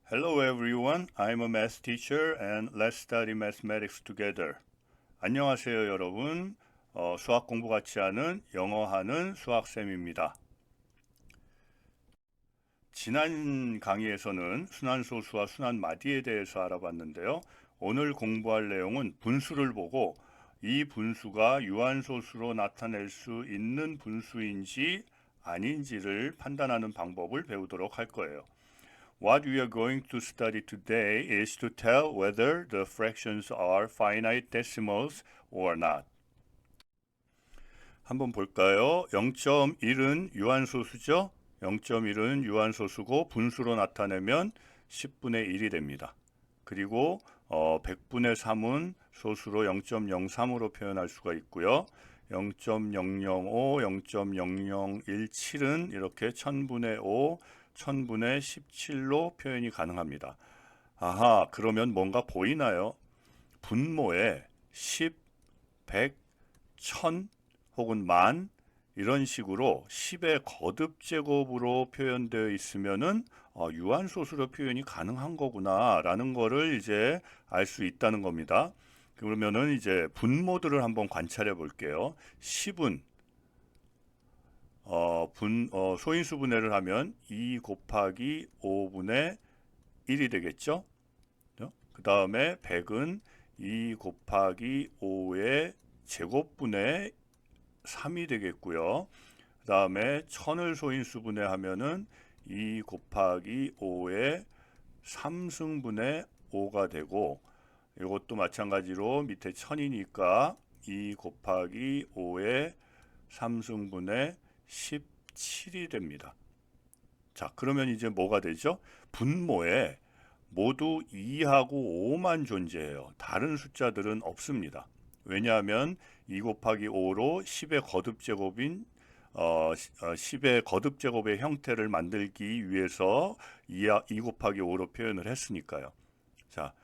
Hello everyone, I'm a math teacher and let's study mathematics together. 안녕하세요 여러분. 수학 공부 같이 하는 영어 하는 수학쌤입니다. 지난 강의에서는 순환소수와 순환마디에 대해서 알아봤는데요. 오늘 공부할 내용은 분수를 보고 이 분수가 유한소수로 나타낼 수 있는 분수인지 아닌지를 판단하는 방법을 배우도록 할 거예요. What we are going to study today is to tell whether the fractions are finite decimals or not. 한번 볼까요? 0.1은 유한소수죠? 0.1은 유한소수고 분수로 나타내면 10분의 1이 됩니다. 그리고 100분의 3은 소수로 0.03으로 표현할 수가 있고요. 0.005, 0.0017은 이렇게 1000분의 5, 1000분의 17로 표현이 가능합니다. 아하, 그러면 뭔가 보이나요? 분모에 10, 100, 1000 혹은 만 이런 식으로 10의 거듭 제곱으로 표현되어 있으면은 유한소수로 표현이 가능한 거구나 라는 거를 이제 알 수 있다는 겁니다. 그러면은 이제 분모들을 한번 관찰해 볼게요. 10은 소인수 분해를 하면 2 곱하기 5분의 1이 되겠죠. 그 다음에 100은 2 곱하기 5의 제곱분의 3이 되겠고요. 그 다음에 1000을 소인수 분해하면은 2 곱하기 5의 3승분의 5가 되고, 이것도 마찬가지로 밑에 1000이니까 2 곱하기 5의 3승분의 17이 됩니다. 자, 그러면 이제 뭐가 되죠? 분모에 모두 2하고 5만 존재해요. 다른 숫자들은 없습니다. 왜냐하면 2 곱하기 5로 10의 거듭제곱인 10의 거듭제곱의 형태를 만들기 위해서 2 곱하기 5로 표현을 했으니까요. 자,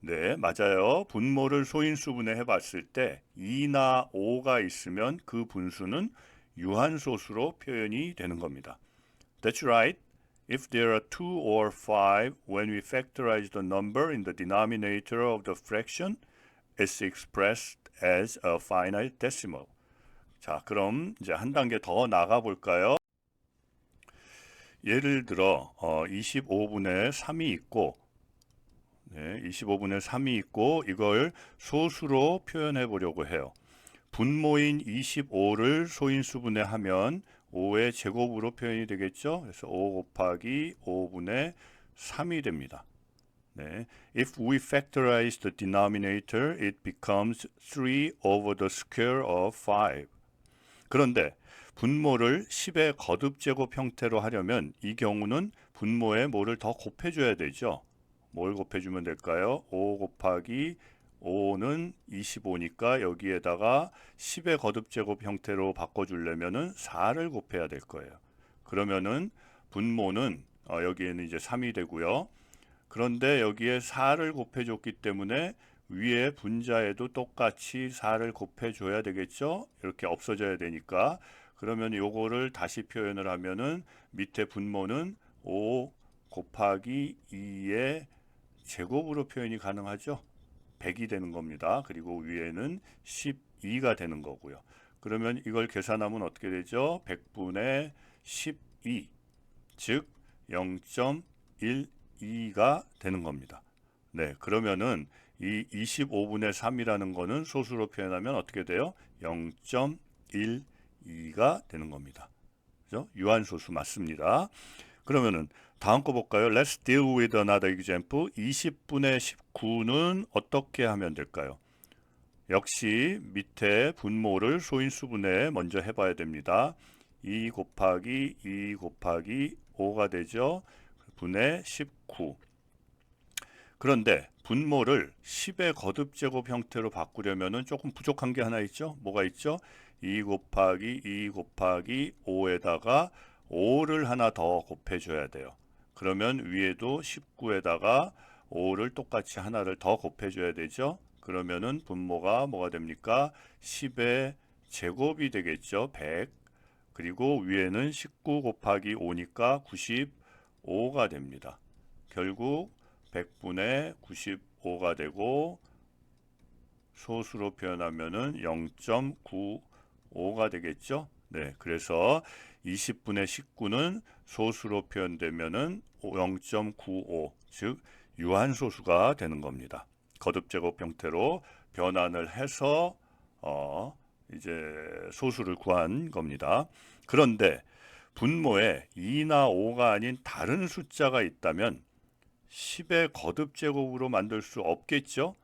네, 맞아요. 분모를 소인수분해 해봤을 때 2나 5가 있으면 그 분수는 유한소수로 표현이 되는 겁니다. That's right. If there are 2 or 5, when we factorize the number in the denominator of the fraction, it's expressed as a finite decimal. 자, 그럼 이제 한 단계 더 나가 볼까요? 예를 들어 25분의 3이 있고 25분의 3이 있고 이걸 소수로 표현해 보려고 해요. 분모인 25를 소인수분해 하면 5의 제곱으로 표현이 되겠죠. 그래서 5 곱하기 5분의 3이 됩니다. 네. If we factorize the denominator, it becomes 3 over the square of 5. 그런데 분모를 10의 거듭제곱 형태로 하려면 이 경우는 분모에 뭐를 더 곱해줘야 되죠. 뭘 곱해주면 될까요? 5 곱하기 5는 25니까 여기에다가 10의 거듭제곱 형태로 바꿔주려면은 4를 곱해야 될 거예요. 그러면은 분모는 여기에는 이제 3이 되고요. 그런데 여기에 4를 곱해줬기 때문에 위에 분자에도 똑같이 4를 곱해줘야 되겠죠? 이렇게 없어져야 되니까. 그러면 요거를 다시 표현을 하면은 밑에 분모는 5 곱하기 2의 제곱으로 표현이 가능하죠? 100이 되는 겁니다. 그리고 위에는 12가 되는 거고요. 그러면 이걸 계산하면 어떻게 되죠? 100분의 12, 즉 0.12가 되는 겁니다. 네, 그러면은 이 25분의 3이라는 거는 소수로 표현하면 어떻게 돼요? 0.12가 되는 겁니다. 그죠? 유한소수 맞습니다. 그러면은 다음 거 볼까요? Let's deal with another example. 20분의 19는 어떻게 하면 될까요? 역시 밑에 분모를 소인수분해 먼저 해봐야 됩니다. 2 곱하기 2 곱하기 5가 되죠. 분의 19. 그런데 분모를 10의 거듭제곱 형태로 바꾸려면 조금 부족한 게 하나 있죠. 뭐가 있죠? 2 곱하기 2 곱하기 5에다가 5를 하나 더 곱해줘야 돼요. 그러면 위에도 19에다가 5를 똑같이 하나를 더 곱해줘야 되죠. 그러면은 분모가 뭐가 됩니까? 10의 제곱이 되겠죠. 100. 그리고 위에는 19 곱하기 5니까 95가 됩니다. 결국 100분의 95가 되고 소수로 표현하면은 0.95가 되겠죠. 네, 그래서 20분의 19는 소수로 표현되면은 0.95, 즉 유한소수가 되는 겁니다. 거듭제곱 형태로 변환을 해서 이제 소수를 구한 겁니다. 그런데 분모에 2나 5가 아닌 다른 숫자가 있다면 10의 거듭제곱으로 만들 수 없겠죠.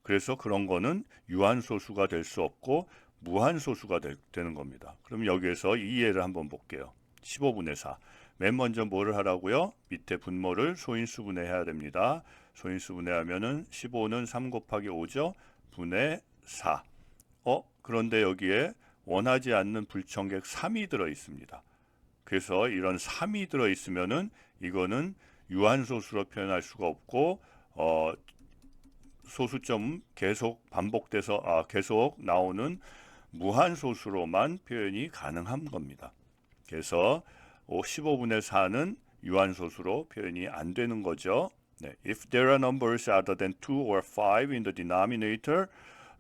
그래서 그런 거는 유한소수가 될 수 없고 무한소수가 되는 겁니다. 그럼 여기에서 이 예를 한번 볼게요. 15분의 4. 맨 먼저 뭐를 하라고요? 밑에 분모를 소인수분해해야 됩니다. 소인수분해하면은 15는 3 곱하기 5죠. 분의 4. 그런데 여기에 원하지 않는 불청객 3이 들어 있습니다. 그래서 이런 3이 들어 있으면은 이거는 유한소수로 표현할 수가 없고 소수점 계속 반복돼서 계속 나오는 무한소수로만 표현이 가능한 겁니다. 그래서 15분의 4는 유한소수로 표현이 안 되는 거죠. 네. If there are numbers other than 2 or 5 in the denominator,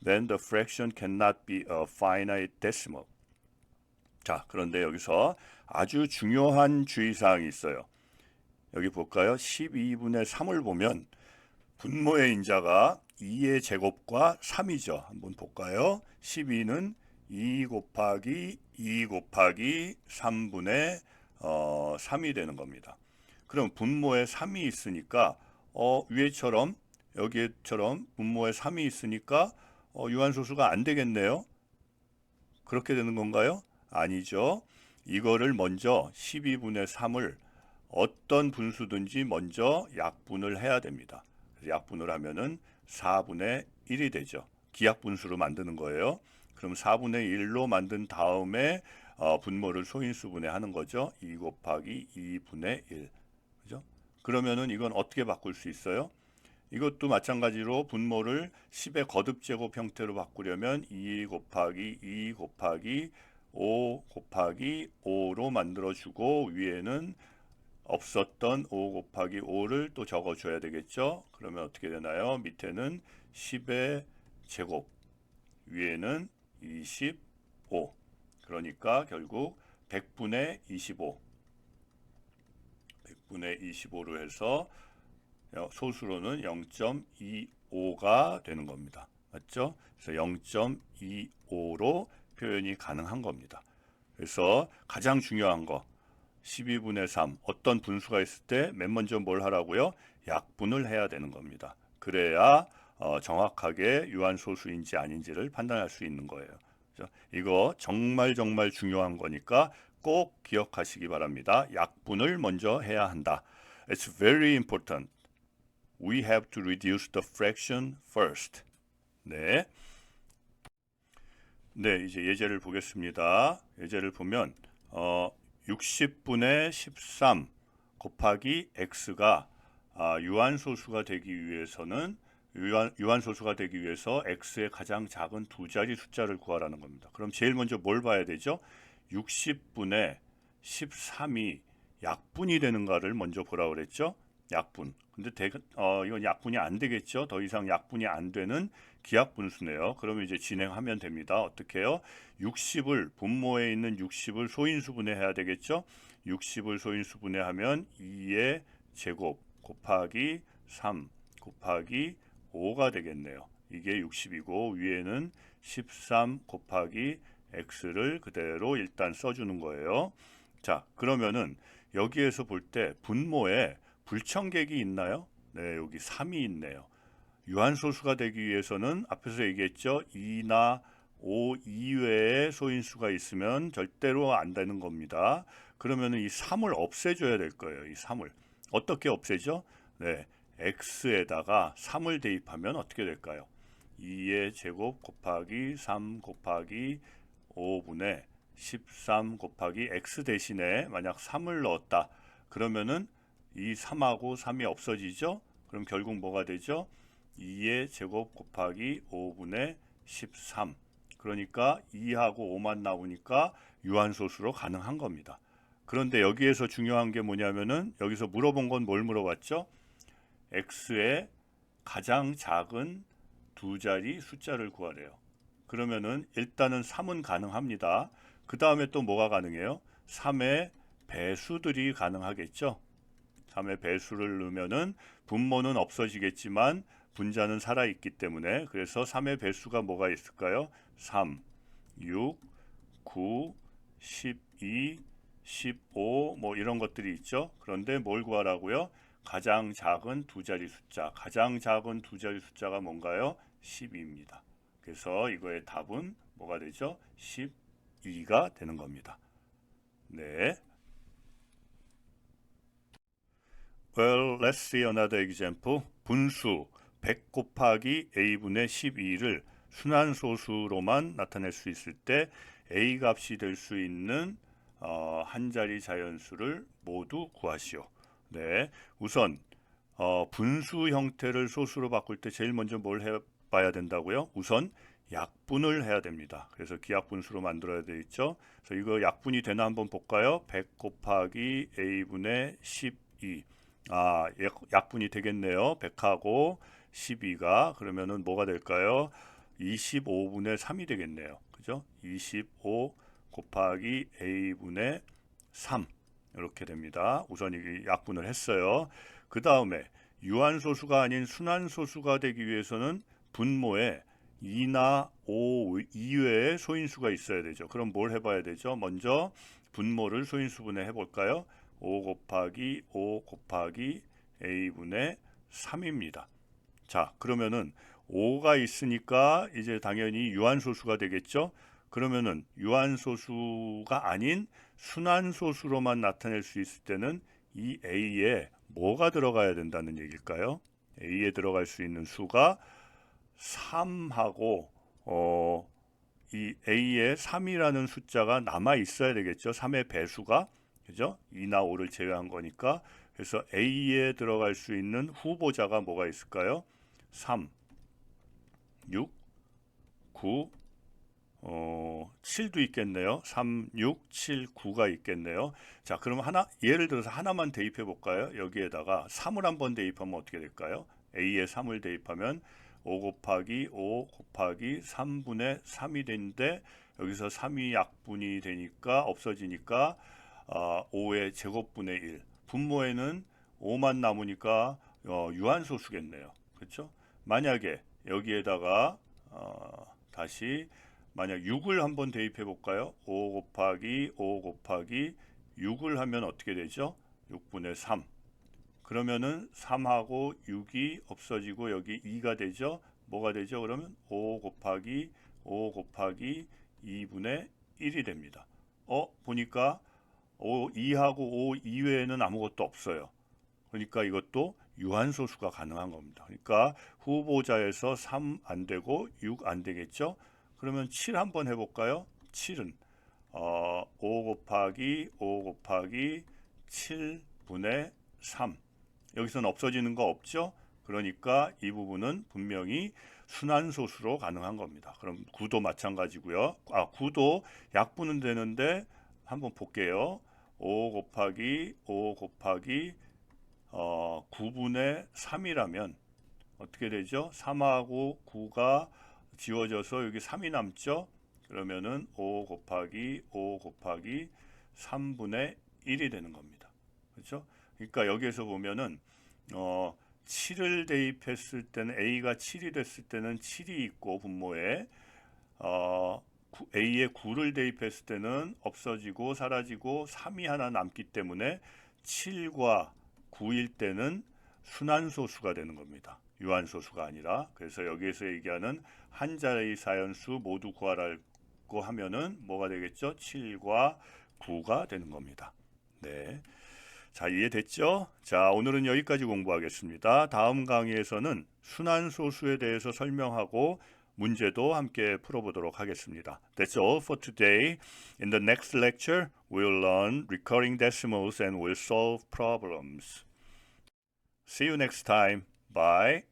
then the fraction cannot be a finite decimal. 자, 그런데 여기서 아주 중요한 주의사항이 있어요. 여기 볼까요? 12분의 3을 보면 분모의 인자가 2의 제곱과 3이죠. 한번 볼까요? 12는 2 곱하기 2 곱하기 3분의 3이 되는 겁니다. 그럼 분모에 3이 있으니까 위에처럼 여기처럼 분모에 3이 있으니까 유한소수가 안 되겠네요. 그렇게 되는 건가요? 아니죠. 이거를 먼저 12분의 3을 어떤 분수든지 먼저 약분을 해야 됩니다. 약분을 하면은 4분의 1이 되죠. 기약분수로 만드는 거예요. 그럼 4분의 1로 만든 다음에 분모를 소인수분해하는 거죠. 2 곱하기 2분의 1. 그죠? 그러면은 이건 어떻게 바꿀 수 있어요? 이것도 마찬가지로 분모를 10의 거듭제곱 형태로 바꾸려면 2 곱하기 2 곱하기 5 곱하기 5로 만들어주고 위에는 없었던 5 곱하기 5를 또 적어줘야 되겠죠. 그러면 어떻게 되나요? 밑에는 10의 제곱, 위에는 25. 그러니까 결국 100분의 25. 100분의 25로 해서 소수로는 0.25가 되는 겁니다. 맞죠? 그래서 0.25로 표현이 가능한 겁니다. 그래서 가장 중요한 거 12분의 3 어떤 분수가 있을 때 맨 먼저 뭘 하라고요? 약분을 해야 되는 겁니다. 그래야 정확하게 유한소수인지 아닌지를 판단할 수 있는 거예요. 그렇죠? 이거 정말 중요한 거니까 꼭 기억하시기 바랍니다. 약분을 먼저 해야 한다. It's very important. We have to reduce the fraction first. 네. 네, 이제 예제를 보겠습니다. 예제를 보면 60분의 13 곱하기 x가 유한소수가 되기 위해서는 유한소수가 되기 위해서 x의 가장 작은 두 자리 숫자를 구하라는 겁니다. 그럼 제일 먼저 뭘 봐야 되죠? 60분의 13이 약분이 되는가를 먼저 보라 그랬죠? 약분. 근데 이건 약분이 안 되겠죠? 더 이상 약분이 안 되는 기하분수네요. 그러면 이제 진행하면 됩니다. 어떻게 해요? 60을 분모에 있는 60을 소인수분해해야 되겠죠? 60을 소인수분해하면 2의 제곱 곱하기 3 곱하기 5가 되겠네요. 이게 60이고 위에는 13 곱하기 x를 그대로 일단 써주는 거예요. 자, 그러면은 여기에서 볼 때 분모에 불청객이 있나요? 네, 여기 3이 있네요. 유한소수가 되기 위해서는 앞에서 얘기했죠. 2나 5 이외에 소인수가 있으면 절대로 안 되는 겁니다. 그러면 이 3을 없애줘야 될 거예요. 이 3을. 어떻게 없애죠? 네, x에다가 3을 대입하면 어떻게 될까요? 2의 제곱 곱하기 3 곱하기 5분의 13 곱하기 x 대신에 만약 3을 넣었다. 그러면은 이 3하고 3이 없어지죠? 그럼 결국 뭐가 되죠? 2의 제곱 곱하기 5분의 13. 그러니까 2하고 5만 나오니까 유한소수로 가능한 겁니다. 그런데 여기에서 중요한 게 뭐냐면은 여기서 물어본 건 뭘 물어봤죠? x의 가장 작은 두 자리 숫자를 구하래요. 그러면은 일단은 3은 가능합니다. 그 다음에 또 뭐가 가능해요? 3의 배수들이 가능하겠죠. 3의 배수를 넣으면은 분모는 없어지겠지만 분자는 살아있기 때문에 그래서 3의 배수가 뭐가 있을까요? 3, 6, 9, 12, 15 뭐 이런 것들이 있죠. 그런데 뭘 구하라고요? 가장 작은 두 자리 숫자. 가장 작은 두 자리 숫자가 뭔가요? 12입니다. 그래서 이거의 답은 뭐가 되죠? 12가 되는 겁니다. 네. Well, let's see another example. 분수 100 곱하기 a분의 12를 순환소수로만 나타낼 수 있을 때 a 값이 될 수 있는 한 자리 자연수를 모두 구하시오. 네, 우선 분수 형태를 소수로 바꿀 때 제일 먼저 뭘 해봐야 된다고요? 우선 약분을 해야 됩니다. 그래서 기약분수로 만들어야 되겠죠. 그래서 이거 약분이 되나 한번 볼까요? 100 곱하기 a분의 12. 약분이 되겠네요. 100하고 12가 그러면은 뭐가 될까요? 25분의 3이 되겠네요. 그죠? 25 곱하기 a분의 3 이렇게 됩니다. 우선 이 약분을 했어요. 그 다음에 유한소수가 아닌 순환소수가 되기 위해서는 분모에 2나 5 이외에 소인수가 있어야 되죠. 그럼 뭘 해봐야 되죠? 먼저 분모를 소인수분해 해볼까요? 5 곱하기 5 곱하기 a분의 3입니다. 자, 그러면은 5가 있으니까 이제 당연히 유한소수가 되겠죠. 그러면은 유한소수가 아닌 순환소수로만 나타낼 수 있을 때는 이 a에 뭐가 들어가야 된다는 얘기일까요? a에 들어갈 수 있는 수가 3하고 이 a에 3이라는 숫자가 남아 있어야 되겠죠. 3의 배수가 그죠? 2나 5를 제외한 거니까. 그래서 a에 들어갈 수 있는 후보자가 뭐가 있을까요? 3, 6, 9, 7도 있겠네요. 3, 6, 7, 9가 있겠네요. 자, 그럼 예를 들어서 하나만 대입해 볼까요? 여기에다가 3을 한번 대입하면 어떻게 될까요? a에 3을 대입하면 5 곱하기 5 곱하기 3분의 3이 되는데 여기서 3이 약분이 되니까 없어지니까 5의 제곱분의 1. 분모에는 5만 남으니까 유한소수겠네요. 그렇죠? 만약에 여기에다가 다시 만약 6을 한번 대입해 볼까요? 5 곱하기 5 곱하기 6을 하면 어떻게 되죠? 6분의 3. 그러면은 3하고 6이 없어지고 여기 2가 되죠? 뭐가 되죠? 그러면 5 곱하기 5 곱하기 2분의 1이 됩니다. 보니까 2하고 5 이외에는 아무것도 없어요. 그러니까 이것도 유한소수가 가능한 겁니다. 그러니까 후보자에서 3 안 되고 6 안 되겠죠? 그러면 7 한번 해볼까요? 7은 5 곱하기 5 곱하기 7분의 3. 여기서는 없어지는 거 없죠? 그러니까 이 부분은 분명히 순환소수로 가능한 겁니다. 그럼 9도 마찬가지고요. 9도 약분은 되는데 한번 볼게요. 5 곱하기 5 곱하기 9분의 3이라면 어떻게 되죠? 3하고 9가 지워져서 여기 3이 남죠? 그러면은 5 곱하기 5 곱하기 3분의 1이 되는 겁니다. 그렇죠? 그러니까 여기에서 보면은 7을 대입했을 때는 a가 7이 됐을 때는 7이 있고 분모에 a에 9를 대입했을 때는 없어지고 사라지고 3이 하나 남기 때문에 7과 9일 때는 순환소수가 되는 겁니다. 유한소수가 아니라. 그래서 여기에서 얘기하는 한 자리 자연수 모두 구하라고 하면은 뭐가 되겠죠? 7과 9가 되는 겁니다. 네. 자, 이해됐죠? 자, 오늘은 여기까지 공부하겠습니다. 다음 강의에서는 순환소수에 대해서 설명하고 문제도 함께 풀어보도록 하겠습니다. That's all for today. In the next lecture, we'll learn recurring decimals and we'll solve problems. See you next time. Bye.